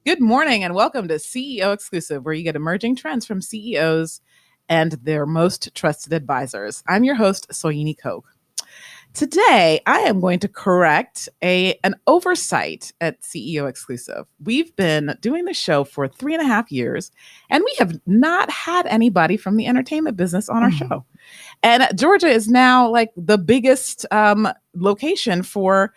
Good morning and welcome to CEO Exclusive, where you get emerging trends from CEOs and their most trusted advisors. I'm your host, Soyini Koch. Today, I am going to correct an oversight at CEO Exclusive. We've been doing the show for 3.5 years, and we have not had anybody from the entertainment business on our show. And Georgia is now like the biggest location for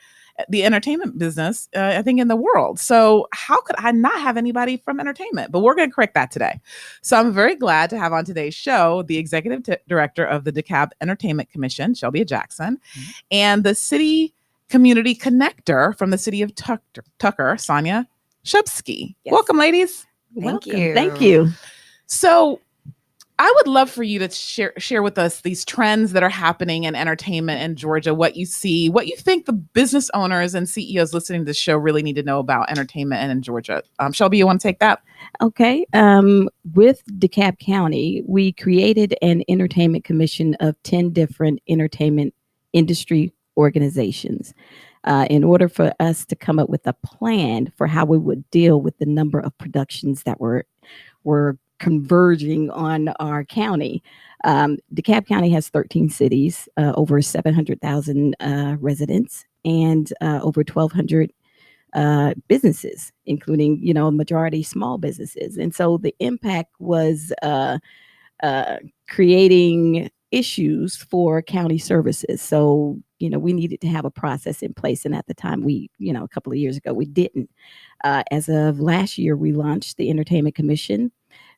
the entertainment business, I think, in the world. So how could I not have anybody from entertainment? But we're going to correct that today. So I'm very glad to have on today's show the executive director of the Dekalb Entertainment Commission, Shelbia Jackson, and the city community connector from the city of Tucker, Sonja Szubski. Yes. Welcome, ladies. Thank you. So I would love for you to share with us these trends that are happening in entertainment in Georgia, what you see, what you think the business owners and CEOs listening to this show really need to know about entertainment and in Georgia. Shelby, you want to take that? Okay. With DeKalb County, we created an entertainment commission of 10 different entertainment industry organizations in order for us to come up with a plan for how we would deal with the number of productions that were converging on our county. DeKalb County has 13 cities, over 700,000 residents, and over 1,200 businesses, including, a majority small businesses. And so the impact was creating issues for county services. So, we needed to have a process in place. And at the time, a couple of years ago, we didn't. As of last year, we launched the Entertainment Commission.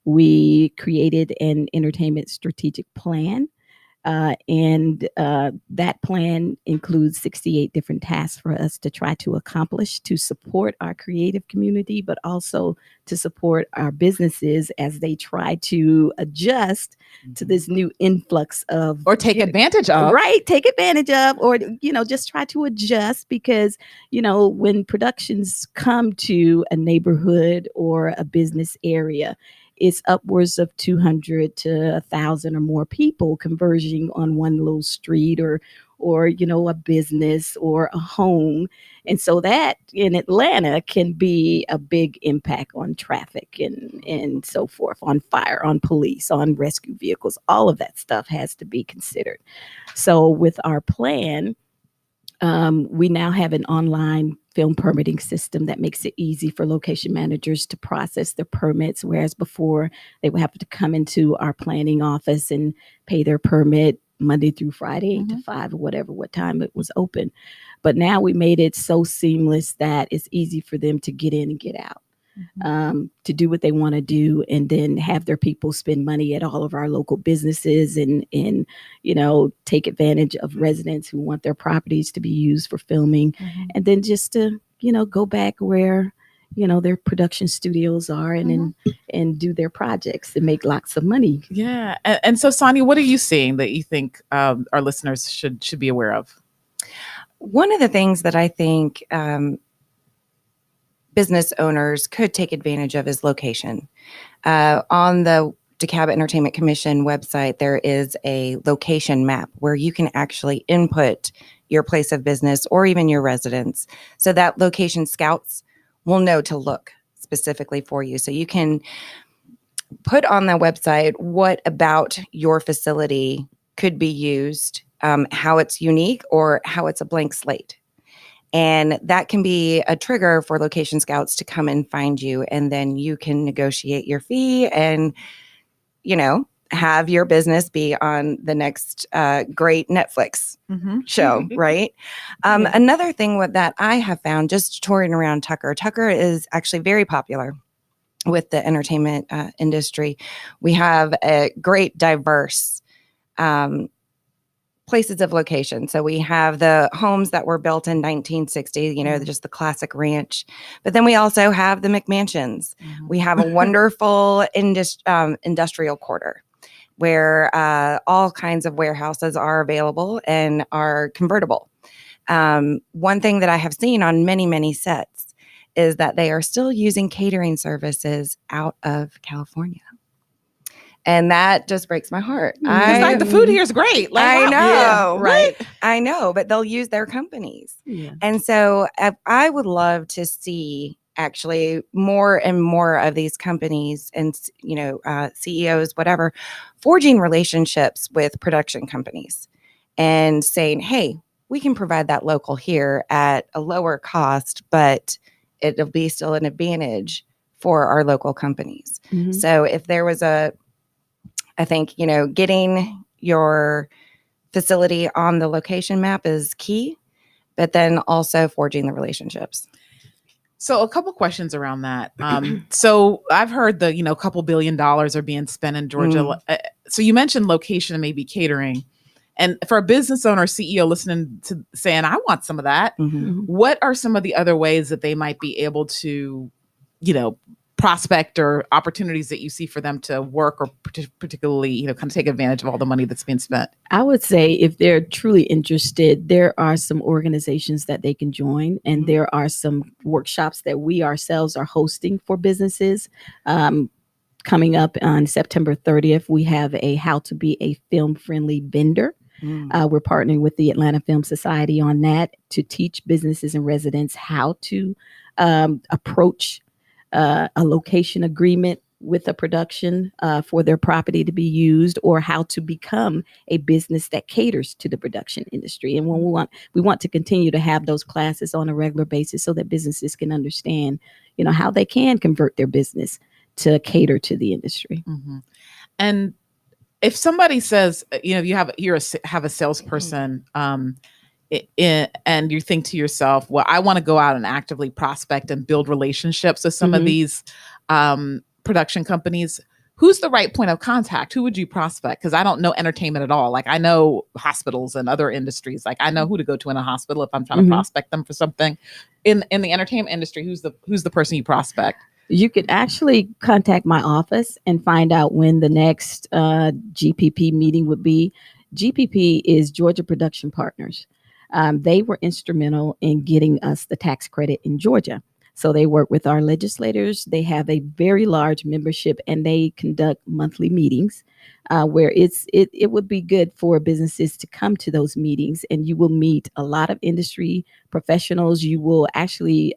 We created an entertainment strategic plan, and that plan includes 68 different tasks for us to try to accomplish to support our creative community, but also to support our businesses as they try to adjust to this new influx of... Or take advantage of. Right, take advantage of, or, just try to adjust because, when productions come to a neighborhood or a business area, it's upwards of 200 to 1,000 or more people converging on one little street or a business or a home. And so that in Atlanta can be a big impact on traffic and so forth, on fire, on police, on rescue vehicles. All of that stuff has to be considered. So with our plan, we now have an online film permitting system that makes it easy for location managers to process their permits, whereas before they would have to come into our planning office and pay their permit Monday through Friday, 8 to 5 or what time it was open. But now we made it so seamless that it's easy for them to get in and get out. To do what they want to do, and then have their people spend money at all of our local businesses and take advantage of residents who want their properties to be used for filming, and then just to go back where their production studios are and do their projects and make lots of money. Yeah. And so, Sonja, what are you seeing that you think our listeners should be aware of? One of the things that I think business owners could take advantage of is location. On the DeKalb Entertainment Commission website, there is a location map where you can actually input your place of business or even your residence, so that location scouts will know to look specifically for you. So you can put on the website what about your facility could be used, how it's unique or how it's a blank slate. And that can be a trigger for location scouts to come and find you. And then you can negotiate your fee and, have your business be on the next great Netflix show, right? Another thing that I have found just touring around Tucker is actually very popular with the entertainment industry. We have a great diverse places of location. So we have the homes that were built in 1960, just the classic ranch. But then we also have the McMansions. We have a wonderful industrial quarter where all kinds of warehouses are available and are convertible. One thing that I have seen on many, many sets is that they are still using catering services out of California. And that just breaks my heart. The food here is great. I know, yeah, right? I know, but they'll use their companies. Yeah. And so I would love to see actually more and more of these companies and, CEOs, whatever, forging relationships with production companies and saying, hey, we can provide that local here at a lower cost, but it'll be still an advantage for our local companies. Mhm. So if there was I think, getting your facility on the location map is key, but then also forging the relationships. So a couple questions around that. So I've heard the, couple $1 billion are being spent in Georgia. So you mentioned location and maybe catering. And for a business owner, CEO listening to saying, I want some of that. Mm-hmm. What are some of the other ways that they might be able to, prospect or opportunities that you see for them to work or particularly, kind of take advantage of all the money that's being spent? I would say if they're truly interested, there are some organizations that they can join, and there are some workshops that we ourselves are hosting for businesses. Coming up on September 30th, we have a How to Be a Film-Friendly Vendor. We're partnering with the Atlanta Film Society on that to teach businesses and residents how to approach a location agreement with a production for their property to be used, or how to become a business that caters to the production industry. And when we want to continue to have those classes on a regular basis so that businesses can understand, how they can convert their business to cater to the industry. Mm-hmm. And if somebody says, you have a salesperson, and you think to yourself, well, I want to go out and actively prospect and build relationships with some of these production companies. Who's the right point of contact? Who would you prospect? Because I don't know entertainment at all. Like, I know hospitals and other industries. Like, I know who to go to in a hospital if I'm trying to prospect them for something. In the entertainment industry, who's the person you prospect? You could actually contact my office and find out when the next GPP meeting would be. GPP is Georgia Production Partners. They were instrumental in getting us the tax credit in Georgia. So they work with our legislators. They have a very large membership, and they conduct monthly meetings where it would be good for businesses to come to those meetings, and you will meet a lot of industry professionals. You will actually,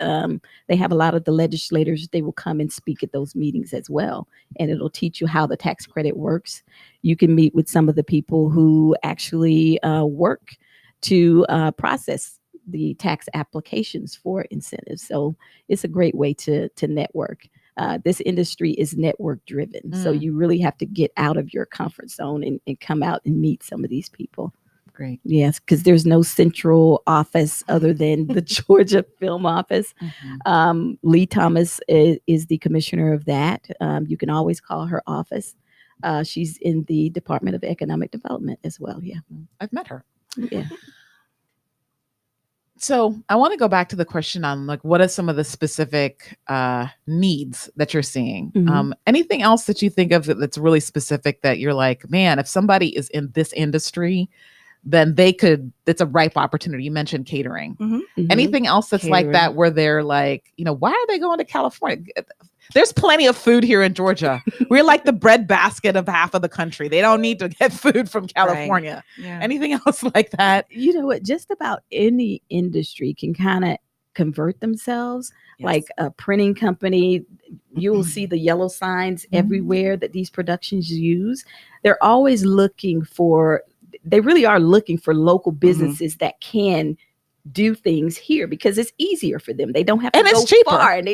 they have a lot of the legislators. They will come and speak at those meetings as well, and it'll teach you how the tax credit works. You can meet with some of the people who actually work to process the tax applications for incentives. So it's a great way to network. This industry is network driven. So you really have to get out of your comfort zone and come out and meet some of these people. Great. Yes, because there's no central office other than the Georgia Film Office. Lee Thomas is the commissioner of that. You can always call her office. She's in the Department of Economic Development as well. Yeah. I've met her. Yeah. So I want to go back to the question on what are some of the specific needs that you're seeing? Anything else that you think of that's really specific that you're like, man, if somebody is in this industry, then it's a ripe opportunity. You mentioned catering. Anything else that's catering, like that where they're like, why are they going to California? There's plenty of food here in Georgia. We're like the bread basket of half of the country. They don't need to get food from California. Right. Yeah. Anything else like that? You know what? Just about any industry can kind of convert themselves. Yes. Like a printing company, you will see the yellow signs everywhere that these productions use. They really are looking for local businesses that can do things here because it's easier for them. They don't have to go far. And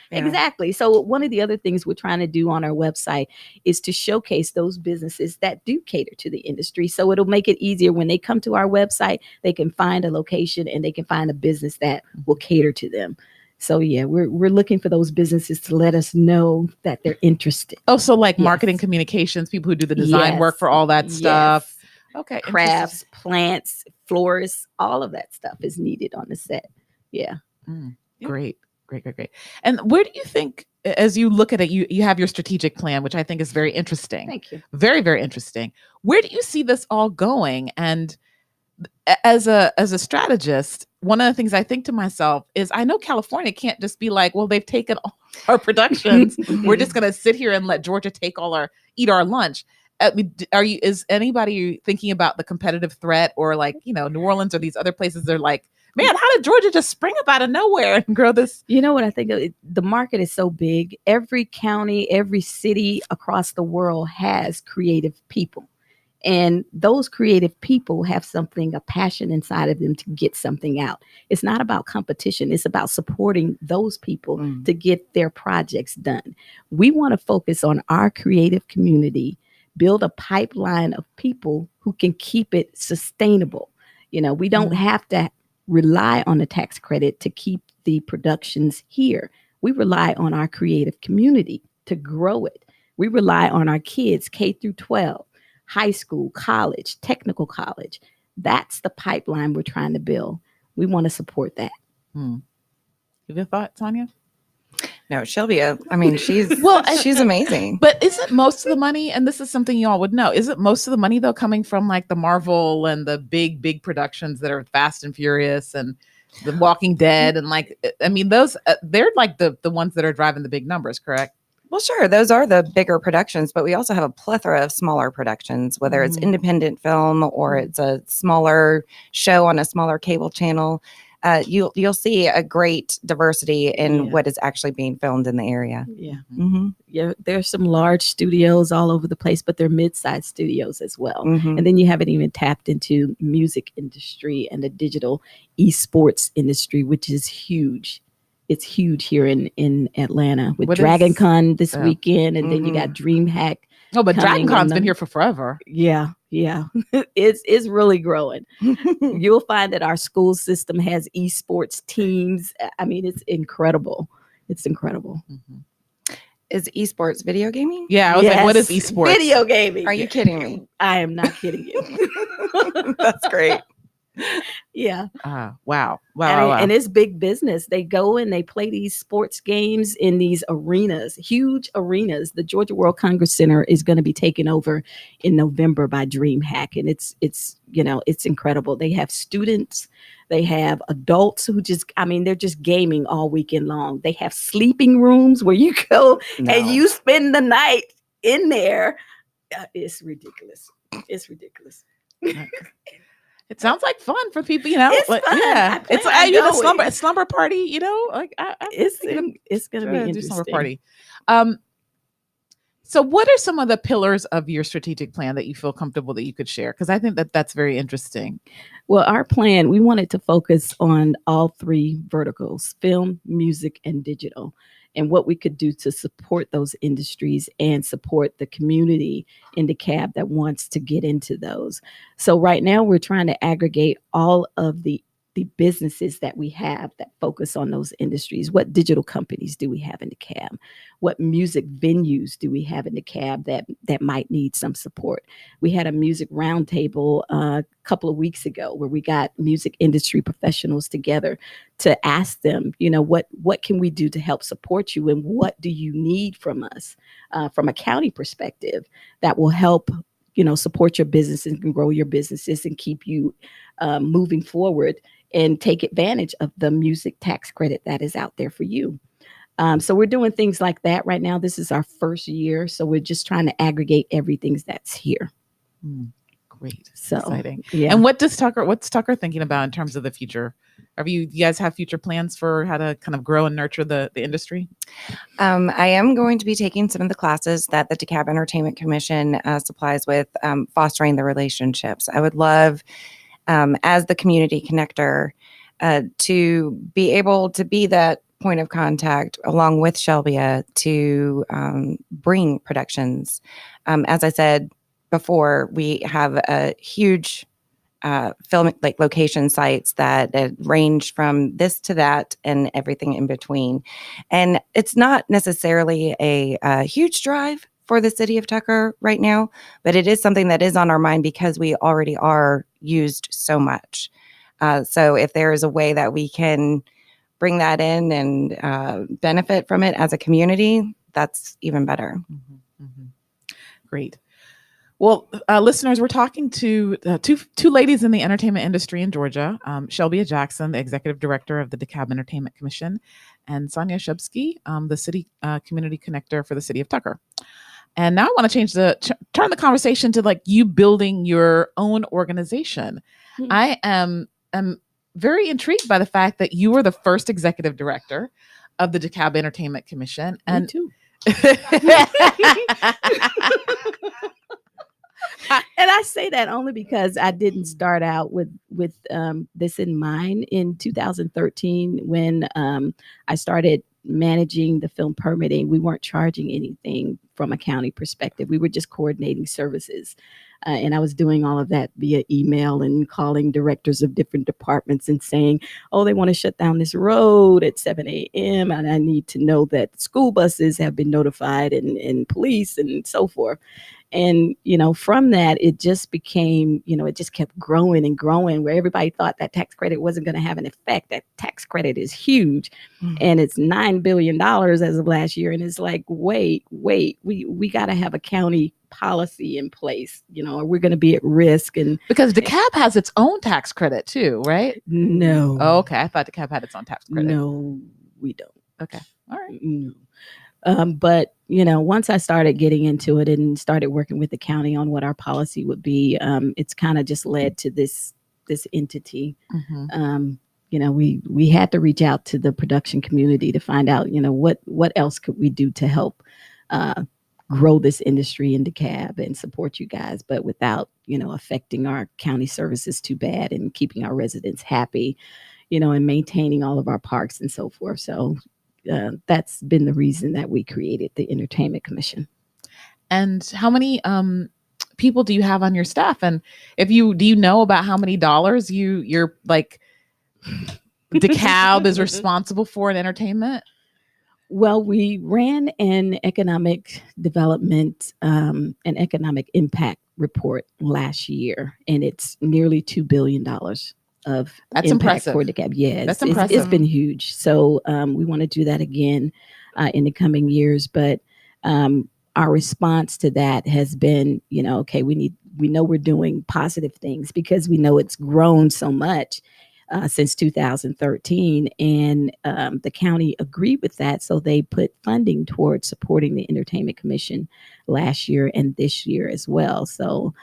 exactly. So one of the other things we're trying to do on our website is to showcase those businesses that do cater to the industry. So it'll make it easier when they come to our website, they can find a location and they can find a business that will cater to them. So yeah, we're looking for those businesses to let us know that they're interested. Oh, so like marketing communications, people who do the design work for all that stuff. Okay. Crafts, plants, florists, all of that stuff is needed on the set. Yeah. Great. And where do you think, as you look at it, you have your strategic plan, which I think is very interesting. Thank you. Very, very interesting. Where do you see this all going? And as a strategist, one of the things I think to myself is I know California can't just be like, well, they've taken all our productions. We're just going to sit here and let Georgia eat our lunch. Is anybody thinking about the competitive threat or New Orleans or these other places? They're like, Man, how did Georgia just spring up out of nowhere and grow this? You know what I think? The market is so big. Every county, every city across the world has creative people. And those creative people have something, a passion inside of them to get something out. It's not about competition. It's about supporting those people to get their projects done. We want to focus on our creative community, build a pipeline of people who can keep it sustainable. You know, we don't have to rely on the tax credit to keep the productions here. We rely on our creative community to grow it. We rely on our kids, K through 12. High school, college, technical college. That's the pipeline we're trying to build. We want to support that. Give you a thought, Sonja? No, Shelbia. I mean, she's she's amazing. But isn't most of the money, and this is something you all would know, isn't most of the money though coming from like the Marvel and the big productions that are Fast and Furious and The Walking Dead and like, I mean, those they're like the ones that are driving the big numbers, correct? Well, sure. Those are the bigger productions, but we also have a plethora of smaller productions, whether it's independent film or it's a smaller show on a smaller cable channel. You'll see a great diversity in what is actually being filmed in the area. Yeah, there's some large studios all over the place, but they're mid-sized studios as well. And then you haven't even tapped into music industry and the digital esports industry, which is huge. It's huge here in Atlanta with Dragon Con this weekend. And then you got DreamHack. Oh, but Dragon Con's been here for forever. Yeah. It's really growing. You'll find that our school system has esports teams. I mean, it's incredible. It's incredible. Is esports video gaming? Yeah, I was like, what is esports? Video gaming. Are you kidding me? I am not kidding you. That's great. Yeah. Wow. And it's big business. They go and they play these sports games in these arenas, huge arenas. The Georgia World Congress Center is going to be taken over in November by DreamHack. And it's incredible. They have students, they have adults who they're just gaming all weekend long. They have sleeping rooms where you go and you spend the night in there. It's ridiculous. It's ridiculous. It sounds like fun for people, you know. It's fun. Yeah, it's a slumber party, you know. Like it's going to be interesting. Do slumber party. So, what are some of the pillars of your strategic plan that you feel comfortable that you could share? Because I think that's very interesting. Well, our plan, we wanted to focus on all three verticals: film, music, and digital. And what we could do to support those industries and support the community in DeKalb that wants to get into those. So right now we're trying to aggregate all of the businesses that we have that focus on those industries. What digital companies do we have in DeKalb? What music venues do we have in DeKalb that might need some support? We had a music roundtable a couple of weeks ago where we got music industry professionals together to ask them, you know, what can we do to help support you, and what do you need from us from a county perspective that will help, you know, support your businesses and grow your businesses and keep you moving forward and take advantage of the music tax credit that is out there for you. So we're doing things like that right now. This is our first year, so we're just trying to aggregate everything that's here. Great, so exciting. Yeah. And what's Tucker thinking about in terms of the future? You guys have future plans for how to kind of grow and nurture the industry? I am going to be taking some of the classes that the Dekalb Entertainment Commission supplies with, fostering the relationships. I would love, as the community connector, to be able to be that point of contact along with Shelbia to bring productions. As I said before, we have a huge film location sites that range from this to that and everything in between. And it's not necessarily a huge drive for the city of Tucker right now, but it is something that is on our mind because we already are used so much. So if there is a way that we can bring that in and benefit from it as a community, that's even better. Great. Well, listeners, we're talking to two ladies in the entertainment industry in Georgia, Shelbia Jackson, the executive director of the Dekalb Entertainment Commission, and Sonja Szubski, the city community connector for the city of Tucker. And now I want to turn the conversation to like you building your own organization. I am very intrigued by the fact that you were the first executive director of the DeKalb Entertainment Commission. Me too. And I say that only because I didn't start out with this in mind. In 2013, when I started managing the film permitting, we weren't charging anything from a county perspective. We were just coordinating services. And I was doing all of that via email and calling directors of different departments and saying, oh, they want to shut down this road at 7 a.m. And I need to know that school buses have been notified and police and so forth. And, from that, it just became, it just kept growing and growing, where everybody thought that tax credit wasn't going to have an effect. That tax credit is huge. And it's $9 billion as of last year. And it's like, wait, we got to have a county policy in place, or we're going to be at risk. And because DeKalb has its own tax credit too, right? No. Oh, okay. I thought DeKalb had its own tax credit. No, we don't. Okay. All right. No. But, once I started getting into it and started working with the county on what our policy would be, it's kind of just led to this entity. We had to reach out to the production community to find out, what else could we do to help grow this industry in DeKalb and support you guys, but without, affecting our county services too bad and keeping our residents happy, and maintaining all of our parks and so forth. So that's been the reason that we created the Entertainment Commission. And how many people do you have on your staff? And do you know about how many dollars you're like DeKalb is responsible for in entertainment? Well, we ran an economic development and economic impact report last year, and it's nearly $2 billion of that's impact impressive for DeKalb. Yeah, that's impressive. It's been huge. So we want to do that again in the coming years. But our response to that has been, okay, we know we're doing positive things because we know it's grown so much since 2013, and the county agreed with that. So they put funding towards supporting the Entertainment Commission last year and this year as well. So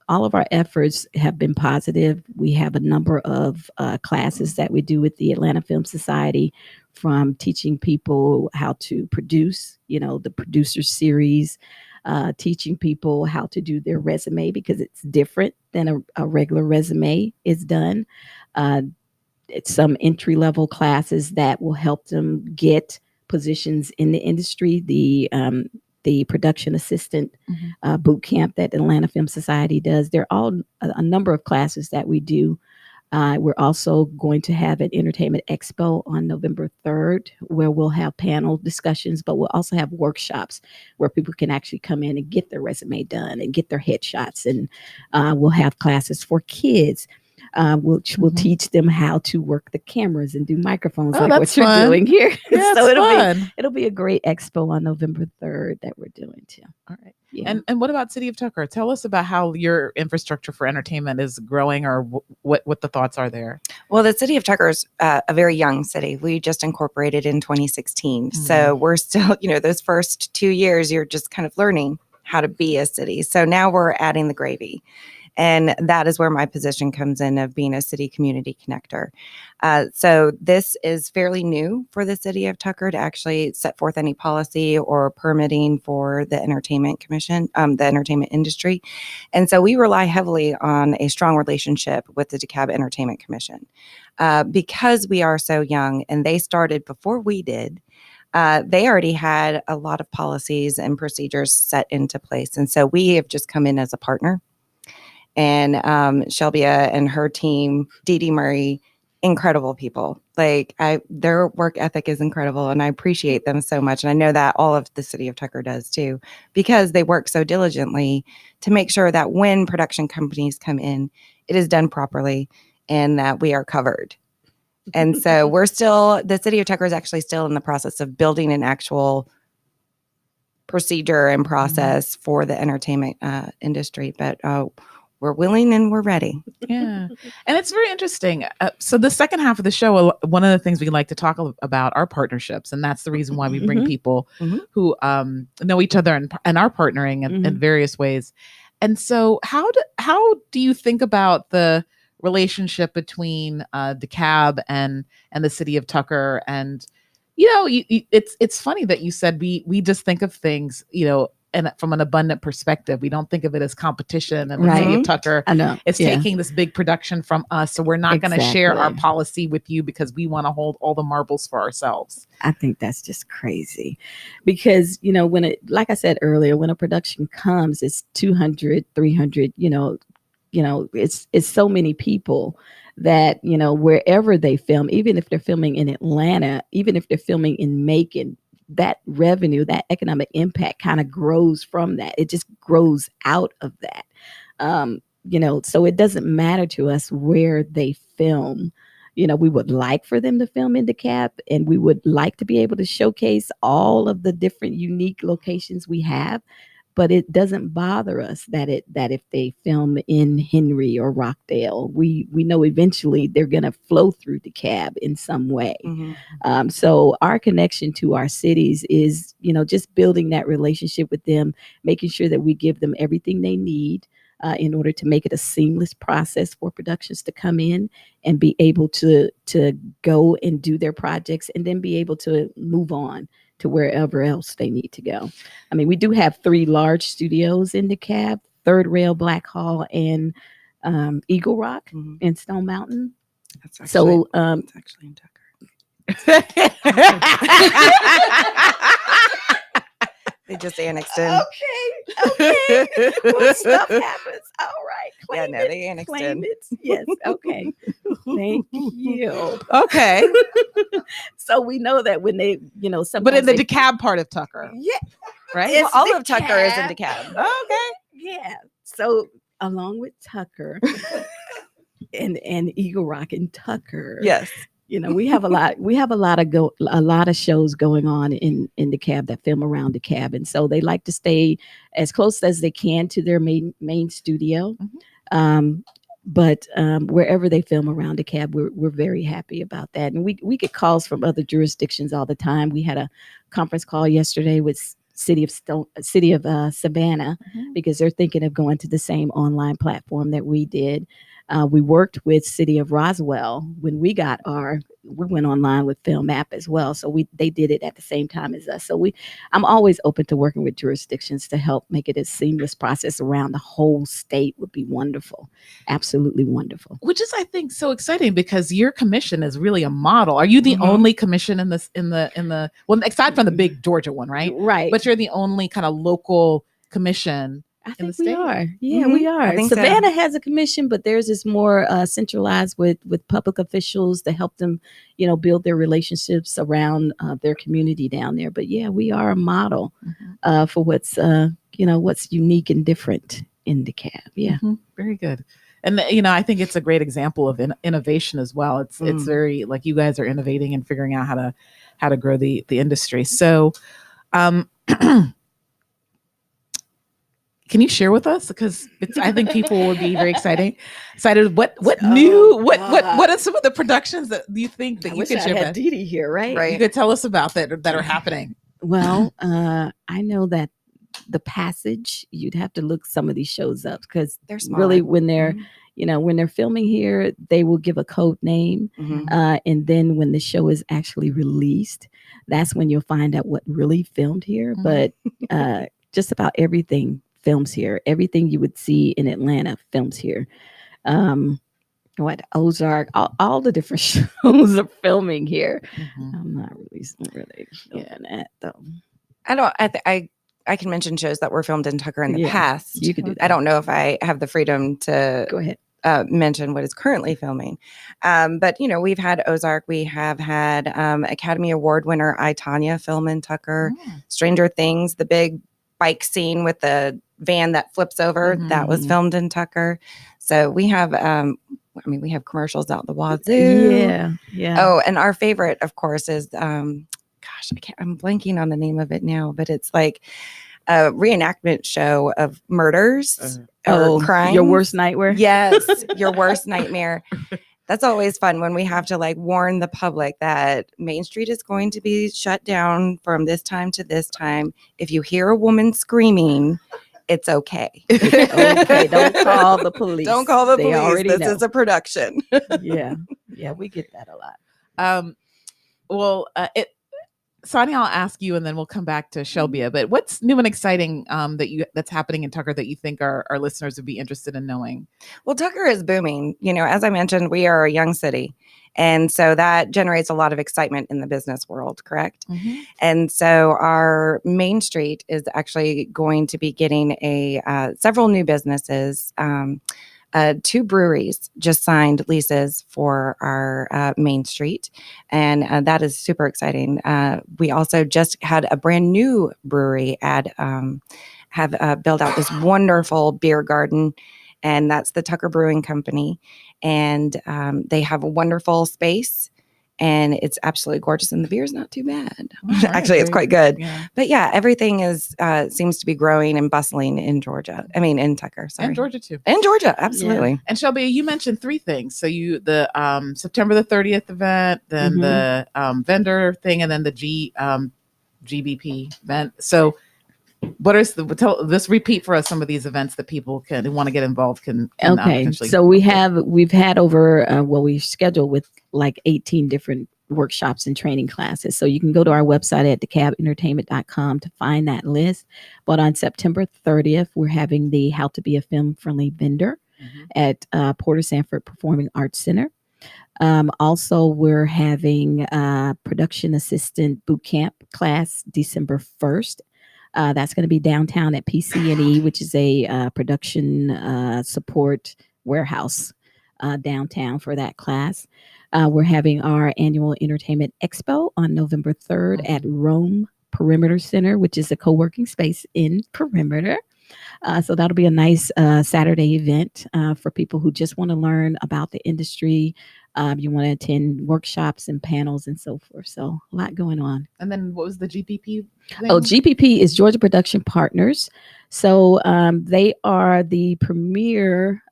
all of our efforts have been positive. We have a number of classes that we do with the Atlanta Film Society, from teaching people how to produce, the producer series, teaching people how to do their resume because it's different than a regular resume is done. It's some entry-level classes that will help them get positions in the industry. The production assistant boot camp that Atlanta Film Society does. They're all a number of classes that we do. We're also going to have an entertainment expo on November 3rd, where we'll have panel discussions, but we'll also have workshops where people can actually come in and get their resume done and get their headshots. And we'll have classes for kids. We'll teach them how to work the cameras and do microphones, like what you're doing here. Yeah, so fun. It'll be a great expo on November 3rd that we're doing too. All right. Yeah. And what about City of Tucker? Tell us about how your infrastructure for entertainment is growing, or what the thoughts are there. Well, the City of Tucker is a very young city. We just incorporated in 2016. So we're still, those first 2 years, you're just kind of learning how to be a city. So now we're adding the gravy. And that is where my position comes in, of being a city community connector. So this is fairly new for the City of Tucker to actually set forth any policy or permitting for the Entertainment Commission, the entertainment industry. And so we rely heavily on a strong relationship with the DeKalb Entertainment Commission. Because we are so young and they started before we did, they already had a lot of policies and procedures set into place. And so we have just come in as a partner. And Shelbia and her team, Dee Dee Murray, incredible people. Their work ethic is incredible, and I appreciate them so much. And I know that all of the City of Tucker does too, because they work so diligently to make sure that when production companies come in, it is done properly and that we are covered. And so the City of Tucker is actually still in the process of building an actual procedure and process for the entertainment industry. But we're willing and we're ready. Yeah. And it's very interesting. So the second half of the show, one of the things we like to talk about are partnerships. And that's the reason why we bring people who know each other and are partnering in various ways. And so how do you think about the relationship between Dekalb and the city of Tucker. And it's funny that you said we just think of things, and from an abundant perspective. We don't think of it as competition. And the city of Tucker is taking this big production from us, so we're not going to share our policy with you because we want to hold all the marbles for ourselves. I think that's just crazy, because when like I said earlier, when a production comes, it's 200, 300. It's so many people that wherever they film, even if they're filming in Atlanta, even if they're filming in Macon, that revenue, that economic impact kind of grows from that. It just grows out of that. So it doesn't matter to us where they film. We would like for them to film in Dekalb, and we would like to be able to showcase all of the different unique locations we have. But it doesn't bother us that if they film in Henry or Rockdale, we know eventually they're going to flow through Dekalb in some way. Mm-hmm. So our connection to our cities is, just building that relationship with them, making sure that we give them everything they need in order to make it a seamless process for productions to come in and be able to go and do their projects, and then be able to move on to wherever else they need to go. I mean, we do have 3 large studios in Dekalb: Third Rail, Black Hall, and Eagle Rock in Stone Mountain. It's actually in Tucker. They just annexed in. Okay. Well, stuff happens. All right. They annexed in. Yes. Okay. Thank you. Okay. So we know that when they, but in the Dekalb part of Tucker. Yeah. Right? Well, all of Tucker is in Dekalb. Okay. Yeah. So along with Tucker and Eagle Rock and Tucker. Yes. We have a lot of shows going on in Dekalb that film around Dekalb, and so they like to stay as close as they can to their main studio. But wherever they film around Dekalb, we're very happy about that. And we get calls from other jurisdictions all the time. We had a conference call yesterday with city of Savannah, because they're thinking of going to the same online platform that we did. We worked with City of Roswell when we went online with Film App as well. So they did it at the same time as us. So I'm always open to working with jurisdictions to help make it a seamless process around the whole state. Would be wonderful. Absolutely wonderful. Which is, I think, so exciting, because your commission is really a model. Are you the only commission in the well, aside from the big Georgia one, right? Right. But you're the only kind of local commission. I think we are. Yeah, Mm-hmm. we are. I think Savannah has a commission, but theirs is more centralized with public officials to help them, build their relationships around their community down there. But yeah, we are a model for what's unique and different in Dekalb. Yeah. Very good. And I think it's a great example of innovation as well. It's very, like, you guys are innovating and figuring out how to grow the industry. So, can you share with us? Because I think people would be very excited. What are some of the productions that you think that you can share? Had Didi here, right? You could tell us about that are happening. Well, I know that The Passage, you'd have to look some of these shows up, because they're small. Really when they're when they're filming here, they will give a code name, and then when the show is actually released, that's when you'll find out what really filmed here. But just about everything films here. Everything you would see in Atlanta films here. Ozark, all the different shows are filming here. I'm not really filming that though. I can mention shows that were filmed in Tucker in the past. You could do that. I don't know if I have the freedom to go ahead. Mention what is currently filming. But we've had Ozark, we have had Academy Award winner I, Tonya film in Tucker. Stranger Things, the big bike scene with the van that flips over, that was filmed in Tucker. So we have we have commercials out the wazoo. Yeah. Oh, and our favorite, of course, is I'm blanking on the name of it now, but it's like a reenactment show of murders or crimes. Your Worst Nightmare. Yes, Your Worst Nightmare. That's always fun when we have to warn the public that Main Street is going to be shut down from this time to this time. If you hear a woman screaming, it's okay. Okay, don't call the police. Don't call the They police. already This know. is a production. Yeah, we get that a lot. Sonja, I'll ask you, and then we'll come back to Shelbia. But what's new and exciting that's happening in Tucker that you think our listeners would be interested in knowing? Well, Tucker is booming. As I mentioned, we are a young city. And so that generates a lot of excitement in the business world, correct? Mm-hmm. And so our Main Street is actually going to be getting several new businesses. 2 breweries just signed leases for our Main Street, and that is super exciting. We also just had a brand new brewery have built out this wonderful beer garden, and that's the Tucker Brewing Company. And they have a wonderful space, and it's absolutely gorgeous, and the beer is not too bad. Right, Actually, it's quite good. Yeah. But yeah, everything seems to be growing and bustling in Georgia. I mean, in Tucker, sorry. And Georgia too. In Georgia, absolutely. Yeah. And Shelbia, you mentioned 3 things. So the September the 30th event, then the vendor thing, and then the GBP event. So what is let's repeat for us some of these events that people who want to get involved can okay. So we've had over we scheduled with like 18 different workshops and training classes. So you can go to our website at dekalbentertainment.com to find that list. But on September 30th, we're having the How to Be a Film Friendly Vendor at Porter Sanford Performing Arts Center. Also, we're having production assistant boot camp class December 1st. That's going to be downtown at PCNE, which is a production support warehouse downtown for that class. We're having our annual entertainment expo on November 3rd at Rome Perimeter Center, which is a co-working space in Perimeter. So that'll be a nice Saturday event for people who just want to learn about the industry. You want to attend workshops and panels and so forth. So a lot going on. And then what was the GPP thing? Oh, GPP is Georgia Production Partners. So they are the premier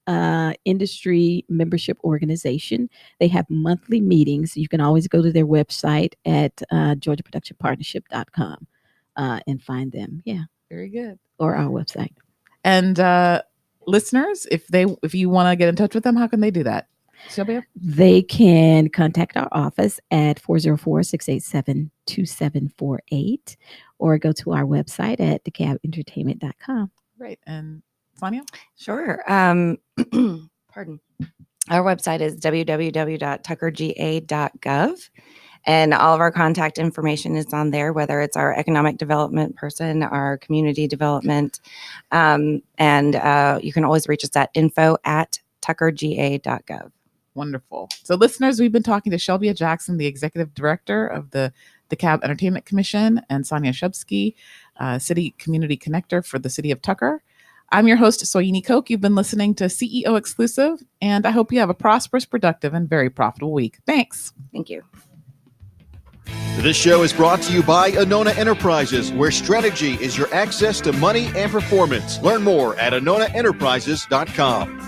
industry membership organization. They have monthly meetings. You can always go to their website at georgiaproductionpartnership.com and find them. Yeah. Very good. Or our website. And listeners, if you want to get in touch with them, how can they do that? Shelbia? They can contact our office at 404-687-2748 or go to our website at dekalbentertainment.com. Great. And Sonja? Sure. Pardon. Our website is www.tuckerga.gov. And all of our contact information is on there, whether it's our economic development person, our community development. And you can always reach us at info@tuckerga.gov. Wonderful. So listeners, we've been talking to Shelbia Jackson, the executive director of the Dekalb Entertainment Commission, and Sonja Szubski, city community connector for the city of Tucker. I'm your host, Soyini Koch. You've been listening to CEO Exclusive, and I hope you have a prosperous, productive, and very profitable week. Thanks. Thank you. This show is brought to you by Anona Enterprises, where strategy is your access to money and performance. Learn more at AnonaEnterprises.com.